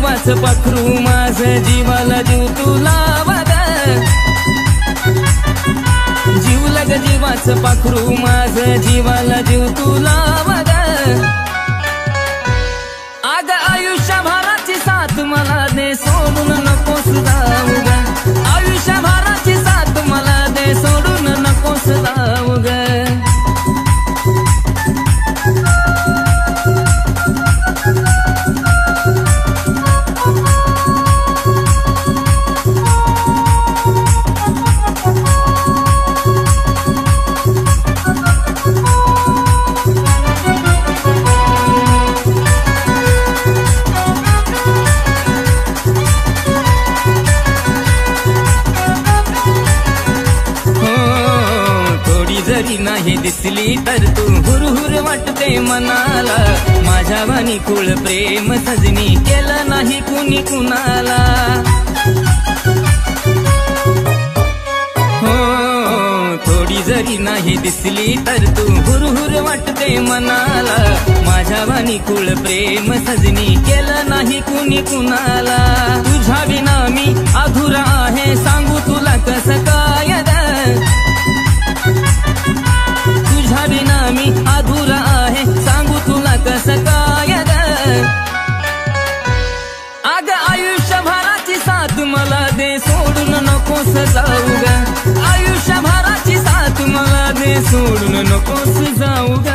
जीवाचं पाखरू माझं जीवाला जीव तुला वागा जीवला ग जीवाचं पाखरू माझं जीवाला जीव तुला वागा आग आयुष्यभराची साथ मला दे सोडून नकोस जाऊ ग आयुष्यभराची साथ मला दे सोडून नकोस जाऊ ग नाही दिसली तर तू हुरहुर वाटते मनाला माझ्या वाणी कुळ प्रेम सजनी केलं नाही कुणी कुणाला हो थोडी जरी नाही दिसली तर तू हुरहुर वाटते मनाला माझ्या वाणी कुळ प्रेम सजनी केलं नाही कुणी कुणाला तुझ्या विना मी अधुरा आहे सांगू तुला कसं काय तुझ्या विना मी अधुरा आहे सांगू तुला कसं काय आग आयुष्यभराची साथ मला दे सोडून नकोस जाऊ ग आयुष्यभराची साथ मला दे सोडून नकोस जाऊ ग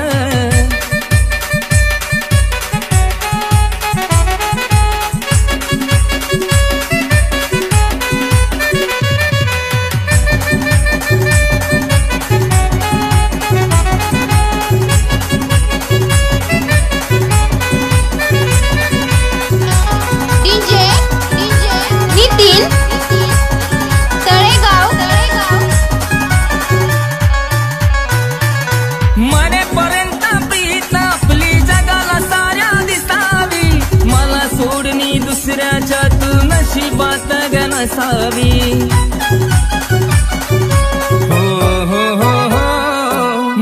मरेपर्यंत प्रीत आपली जगाला साऱ्या दिसावी मला सोडणी दुसऱ्याच्या तू नशिबात ग नसावी हो हो हो हो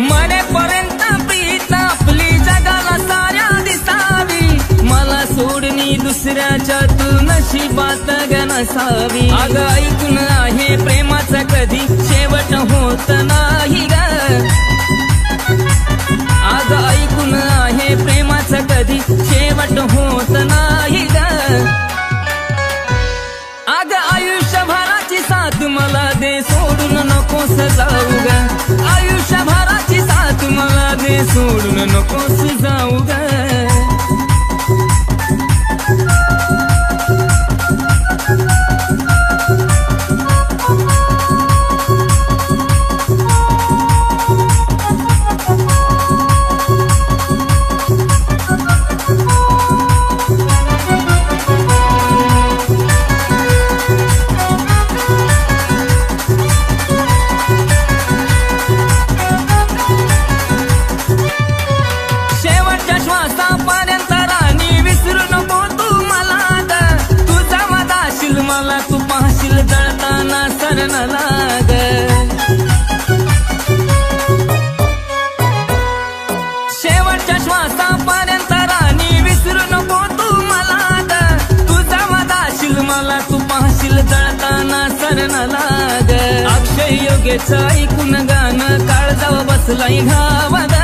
मरेपर्यंत प्रीत आपली जगाला साऱ्या दिसावी मला सोडणी दुसऱ्याच्या तू नशिबात ग नसावी अगं ऐकून आहे प्रेमाचं कधी शेवट होत नाही ग आग ऐकून आहे प्रेमाचं कधी शेवट होत नाही ग आग आयुष्यभराची साथ मला दे सोडून नकोस जाऊ ग आयुष्यभराची साथ मला दे सोडून नकोस जाऊ ग मला तू पाहशील जळताना सरण लाग शेवटच्या श्वासापर्यंत राणी विसरू नको तू मला तुझा वादाशील मला तू पाहशील जळताना सरण लाग अक्षय योगेचं ऐकून गाणं काळजाव बसलाय घावाद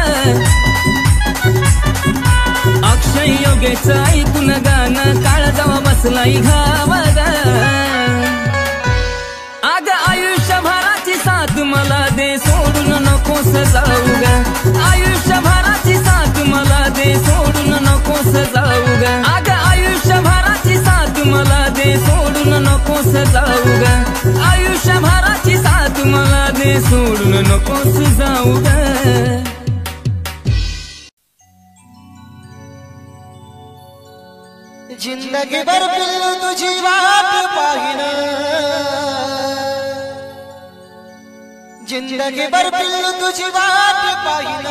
अक्षय योगेचं ऐकून गाणं काळजाव बसलाय घावाद आग आयुष्यभराची साथ मला दे सोडून नकोस जाऊ ग आयुष्यभराची साथ मला दे सोडून नकोस जाऊ ग आग आयुष्यभराची साथ मला दे सोडून नकोस जाऊ ग आयुष्यभराची साथ मला दे सोडून नकोस जाऊ ग जिंदगी भर पिल्लू तुझी वाट पाहिन जिंदगी भर पिल्लू तुझी वाट पाहिन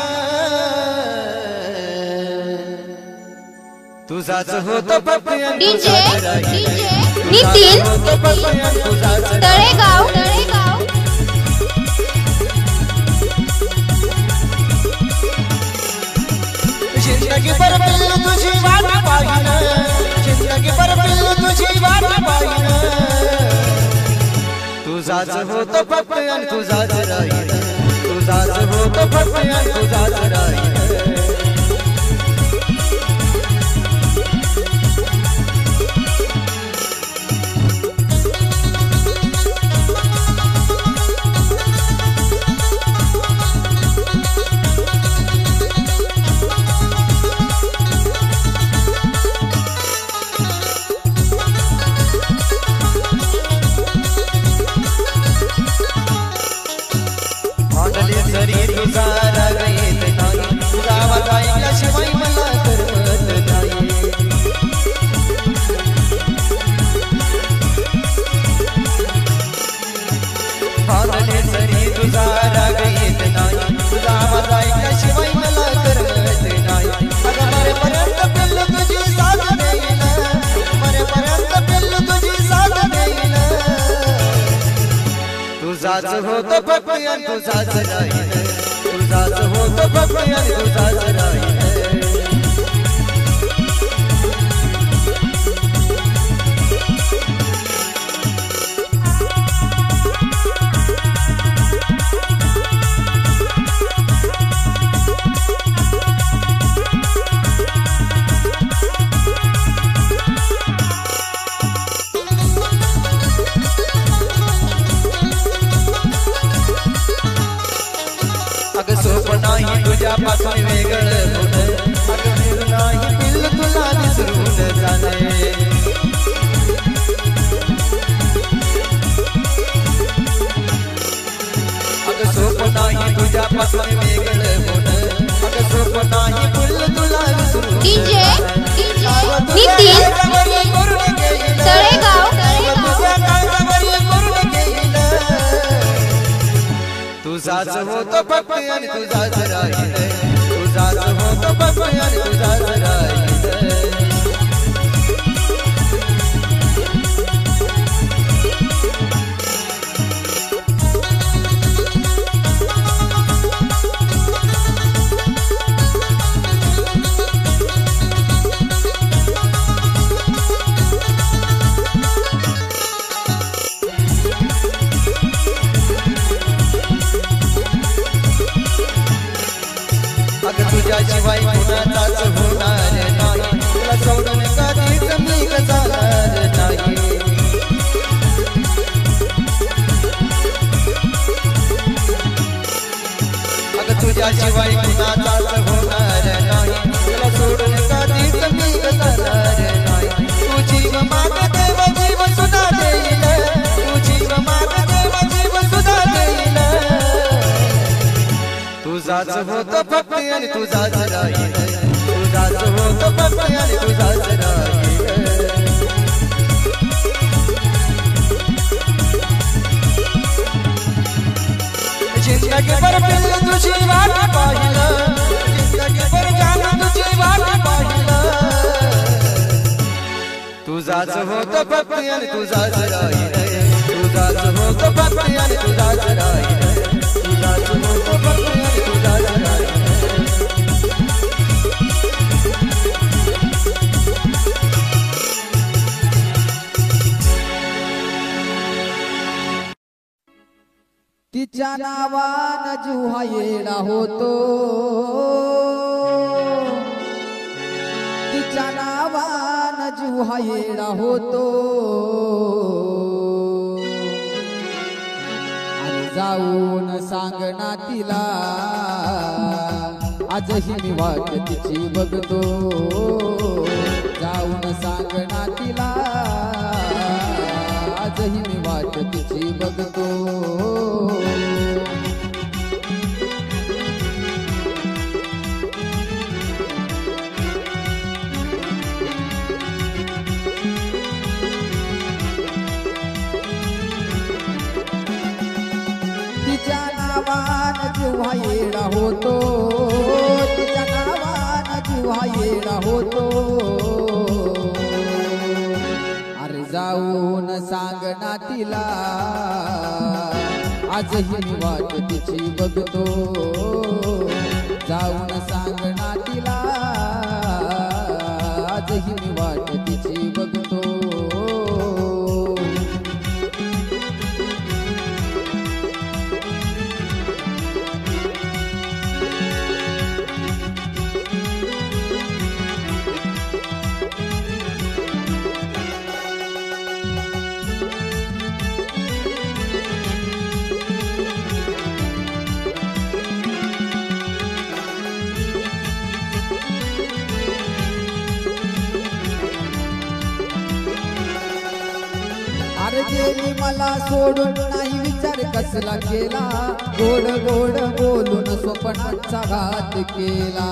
तुझाच होतो डीजे नितीन तळेगाव जिंदगी भर पिल्लू तुझी वाट पाहिन जिंदगी भर पिल्लू तुझाच होतो फक्त आणि तुझाच राहील, तुझाच होतो फक्त आणि तुझाच राहील. जरी तुझा राग येत नाही, तुझा आवाज ऐकल्याशिवाय मला करमत नाही. भांडले जरी तुझा राग येत नाही, तुझा आवाज ऐकल्याशिवाय मला करमत नाही. अगं मरेपर्यंत पिल्लू तुझी साथ देईन, मरेपर्यंत पिल्लू तुझी साथ देईन. तुझाच होतो फक्त आणि तुझाच राहील, तुझाच होतो फक्त आणि तुझाच राहील. अगं सोपं नाही तुझ्यापासून वेगळं होणं, अगं वेगळं नाही पिल्लू तुला विसरून जाणे. अगं सोपं नाही तुझ्यापासून वेगळं होणं, अगं सोपं नाही पिल्लू तुला विसरून डीजे नितीन तळेगाव. तुझाच होतो फक्त आणि तुझाच राहील, तुझाच होतो फक्त आणि तुझाच राहील. अगं तुझ्याशिवाय कुणाचाच होणार नाही, तुला सोडून कधीच मी जाणार नाही. अगं तुझ्याशिवाय कुणाचाच होणार नाही, तुला सोडून कधीच मी जाणार नाही. तू जीव माग देव जीव सुद्धा देईल, तू जीव माग देव जीव सुद्धा देईल. तुझाच होतो फक्त आणि तुझाच राहील, तुझाच होतो फक्त आणि तुझाच राहील. जिंदगीभर पिल्लू तुझी वाट पाहिलं, जिंदगीभर जाण तुझी वाट पाहिलं. तुझाच होतो फक्त आणि तुझाच राहील, तुझाच होतो फक्त आणि तुझाच राहील. तुझाच होतो फक्त आणि तुझाच राहील. तिच्या नावानं जीव येडा होतो, तिच्या नावानं जीव येडा होतो. आणि जाऊन सांगना तिला, आजही मी वाट तिची बघतो. जाऊन सांगना तिला, आजही मी वाट तिची बघतो. तिच्या नावानं जीव येडा होतो, तिच्या नावानं जीव येडा होतो. अरे जाऊन सांगना तिला, आजही मी वाट तिची बघतो. जाऊन सांगना तिला, आजही मी वाट तिची बघतो. अरे गेली मला सोडून नाही विचार कसला केला गोड गोड बोलून स्वप्नाचा घात केला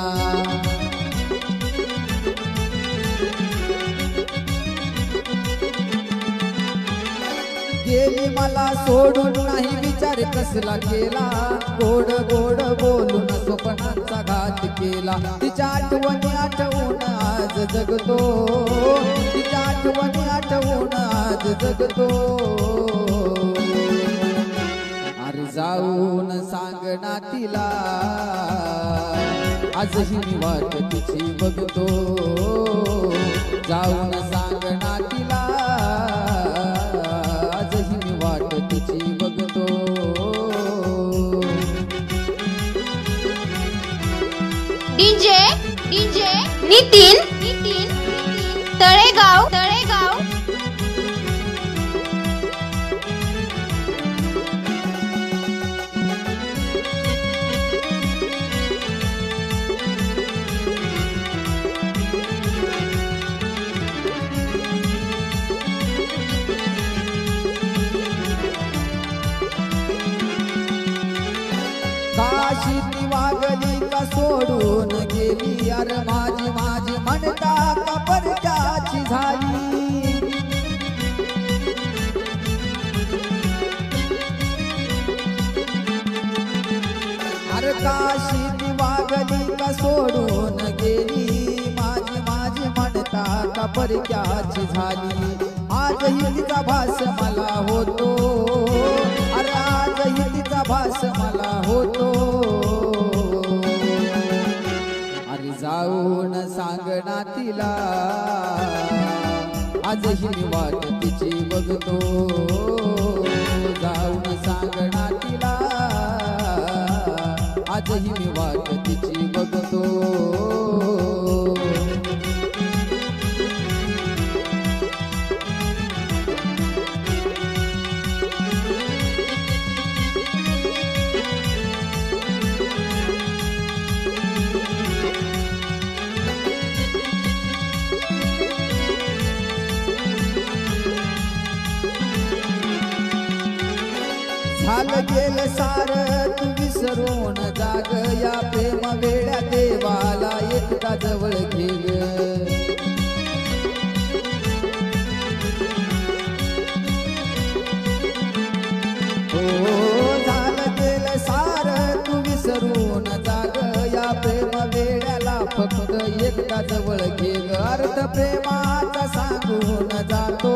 गेली मला सोडून नाही विचार कसला केला गोड गोड बोलून स्वप्नाचा घात केला तिच्या आठवणी आठवून आज जगतो तिच्या आठवणी आठवून आज जगतो अरे जाऊन सांग ना तिला आजही मी वाट तिची बघतो जाऊन सांग ना तिला आजही मी वाट तिची बघतो डीजे नितीन तळेगाव काशी वागली का सोडून गेली अरे माझी माझी म्हणता का परक्याची झाली अरे काशी वागली का सोडून गेली माझी माझी म्हणता का परक्याची झाली आजही तिचा भास मला होतो अरे आजही तिचा भास मला होतो अरे जाऊन सांग ना तिला आजही मी वाट तिची बघतो जाऊन सांग ना तिला आजही मी वाट तिची बघतो झालं गेलं सार तू विसरून जाग या प्रेम वेड्या देवाला एकदा जवळ घे हो झालं गेलं सार तू विसरून जाग या प्रेम वेड्याला फक्त एकदा जवळ घे अर्थ प्रेमाचा सांगून जातो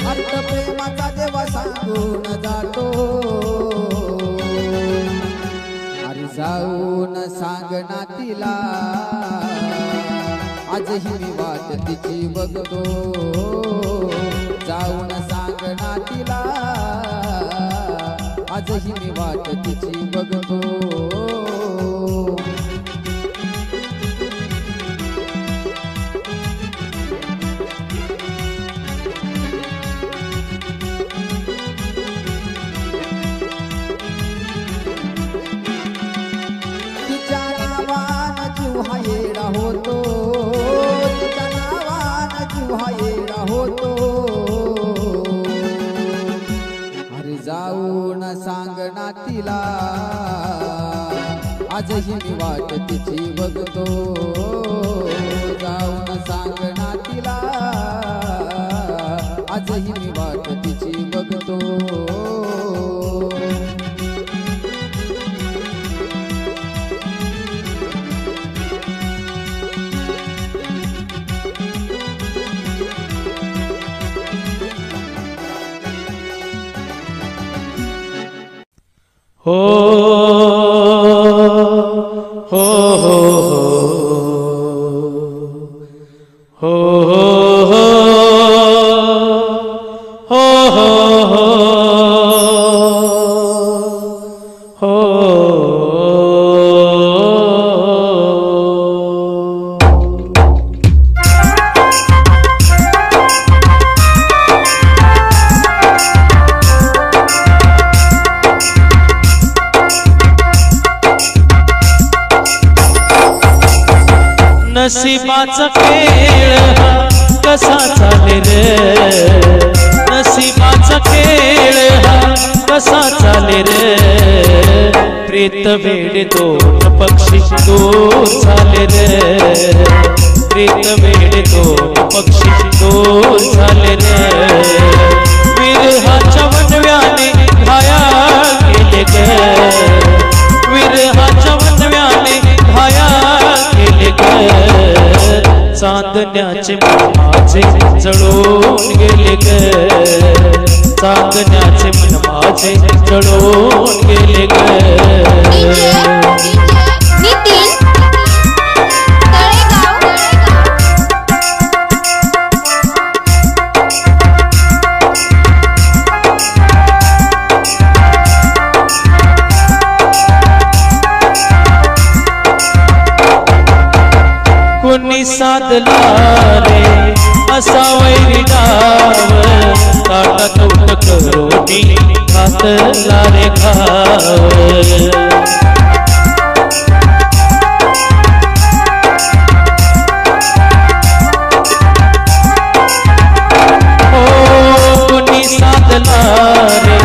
अर्थ प्रेमाचा देवा सांगून जातो अरे जाऊन सांग ना तिला आजही मी वाट तिची बघतो जाऊन सांग ना तिला आजही मी वाट तिची बघतो होतो तुझ्या नावानं जीव हा येडा होतो अरे जाऊन सांग ना तिला आजही मी वाट तिची बघतो जाऊन सांग ना तिला आजही मी वाट तिची बघतो हो हो हो हो हो नसीबाचा खेळ कसा चाले रे नसीबा नशिबाचा खेळ हा कसा चाले रे प्रीत वेड दोन पक्षी दूर झाले रे प्रीत वेड दोन पक्षी दूर झाले रे विरहाच्या वनव्याने घायाळ केले ग विरहाच्या वनव्याने घायाळ केले ग चांदण्याचे मन माझे जळून गेले ग चांदण्याचे मन माझे जळून गेले ग नितीन कोणी साधला रे असा वैरी डाव ताटात उठ करोनी घातला रे घाव कोणी साधला रे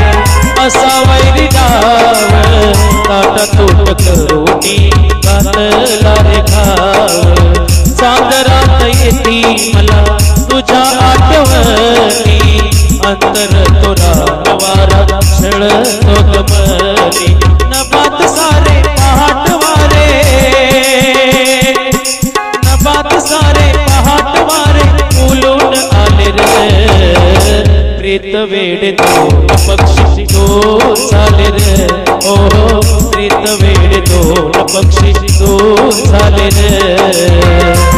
असा वैरी डाव ताटात उठ करोनी घातला रे घाव चांदरात येती मला तुझ्या आठवणी अंतर तोरा वारा छळतो गमली नबात सारे पहाट वारे नबात सारे पहाट वारे उलून आले रे प्रीत वेड दोन पक्षी दूर झाले रे ओ प्रीत वेड दोन पक्षी दूर झाले रे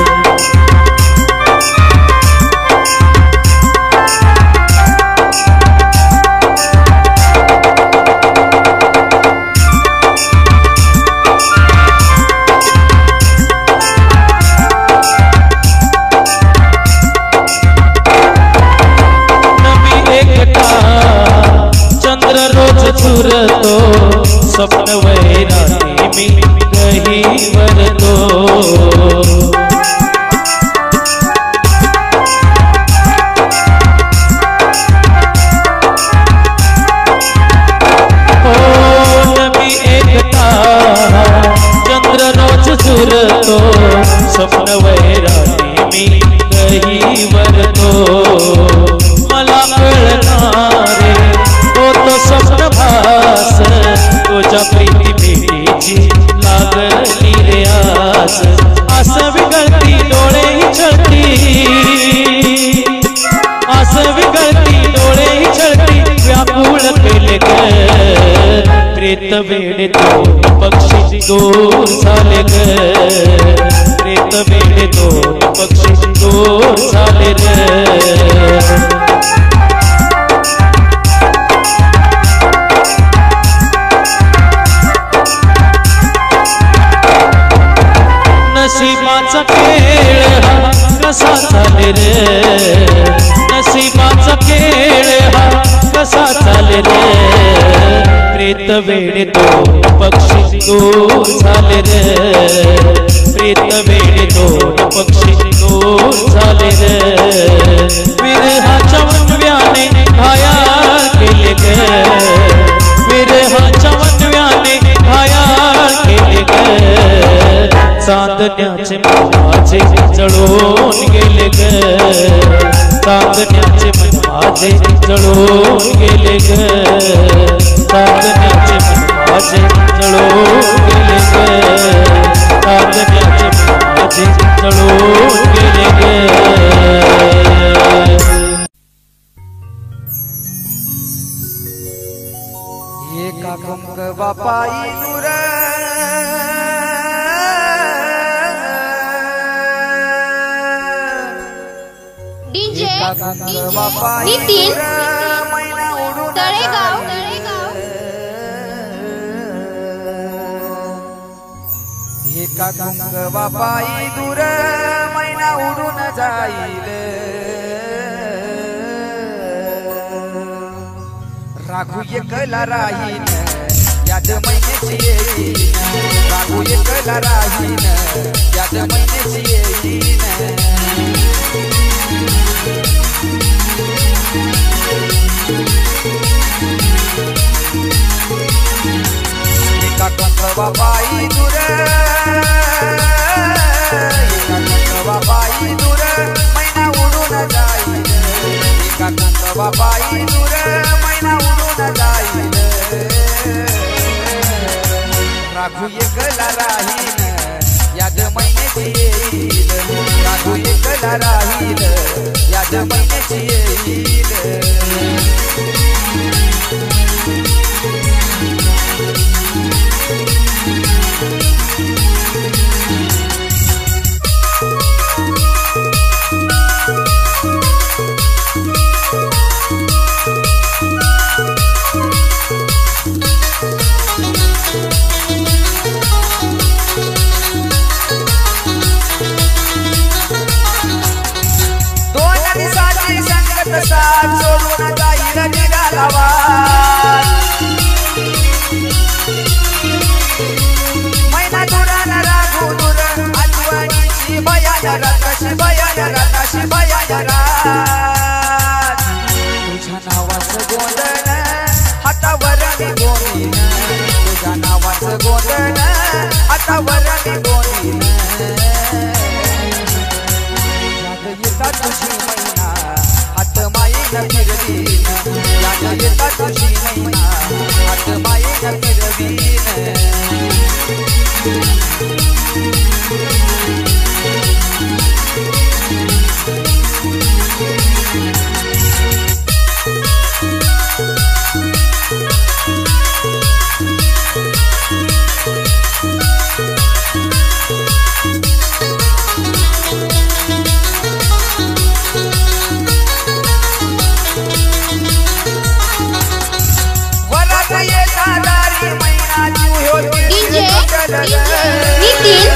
तो स्वप्न वैरागी मी कही वरतो नमी एकता चंद्र रोज झुरतो स्वप्न वैरागी मी कही वरतो मला कळणारे तो स्वप्न भास तुझ्या प्रीती भेटीची लागली रे आस आस विगळती डोळेही छळती आस विगळती डोळेही छळती व्याकुळ केले ग प्रीत वेड दोन पक्षी दूर झाले ग प्रीत वेड दोन पक्षी दूर झाले रे नशिबाचा खेळ हा कसा चाले रे नशिबाचा खेळ हा कसा चाले रे प्रीत वेड दोन पक्षी दूर झाले रे प्रीत वेड दोन पक्षी दूर झाले रे विरहाच्या वनव्याने घायाळ केले ग विरहाच्या वनव्याने घायाळ केले ग चांदण्याचे मन माझे जळून गेले ग चांदण्याचे मन माझे जळून गेले ग चांदण्याचे मन माझे जळून गेले ग चांदण्याचे मन माझे जळून गेले ग एका कंक बापाई दूर डीजे नितीन तळेगाव एका कंक बापाई दूर मैना उडून जाईल राघू एकला राहीन याद महिन्याची येईन राघू एकला राहीन याद महिन्याची येईन कंकवा पायी दूर कंकवा पायी दूर मैना उडून जाईल एका कंकवा पायी दूर मैना उडून जाईल राघू एकला राहील याद महिन्याची येईल राघू एकला राहील याद महिन्याची येईल साथ सोडून जाईल निघाला मैना दुराला राघू दूर आठवणीची भयान राताशी भयान राताशी भयान रात तुझ्या नावाचं गोंधळ हातावर मी गोंधीन तुझ्या नावाचं गोंधळ हातावर मी गोंधीन याद येतात तुझी मैना हात मायेन फिरवीन याद येतात तुझी मैना हात मायेन फिरवीन नितीन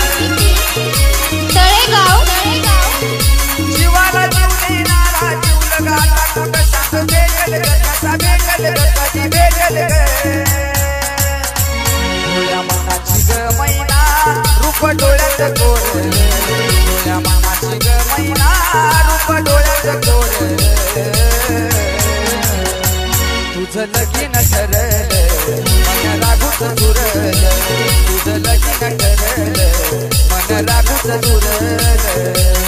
तळेगाव जीवाला जीव देणारा जीव लगाता कुठं सांग भेटल कसा भेटल कधी भेटल डोळ्या मनाची ग मैना रूप डोळ्यात कोर डोळ्या मनाची ग मैना रूप डोळ्यात कोर तुझं लगीन ठरलं मन राघूच झुरलं तुझं लगीन ठरलं मन राघूच झुरलं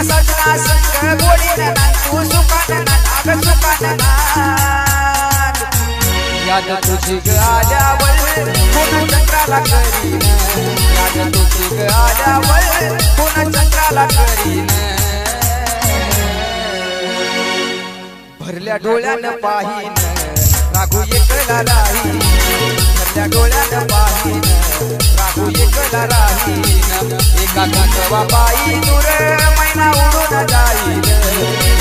सजना संग गोडीन तू सुखान नाग सुखान याद तुझी ग आल्यावर पुन्हा चंद्राला करीन याद तुझी ग आल्यावर पुन्हा चंद्राला करीन भरल्या डोळ्यानं पाहीन राघू एकला राहीन भरल्या डोळ्यानं पाहीन राघू एकला राहीन एका कंकवा पायी दूर मैना उडून जाईल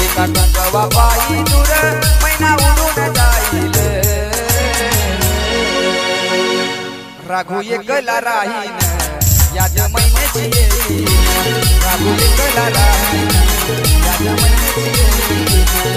एका कंकवा पायी दूर मैना उडून जाईल राघू एकला राहीन याद महिन्याची येईल राघू एकला राहीन याद महिन्याची येईल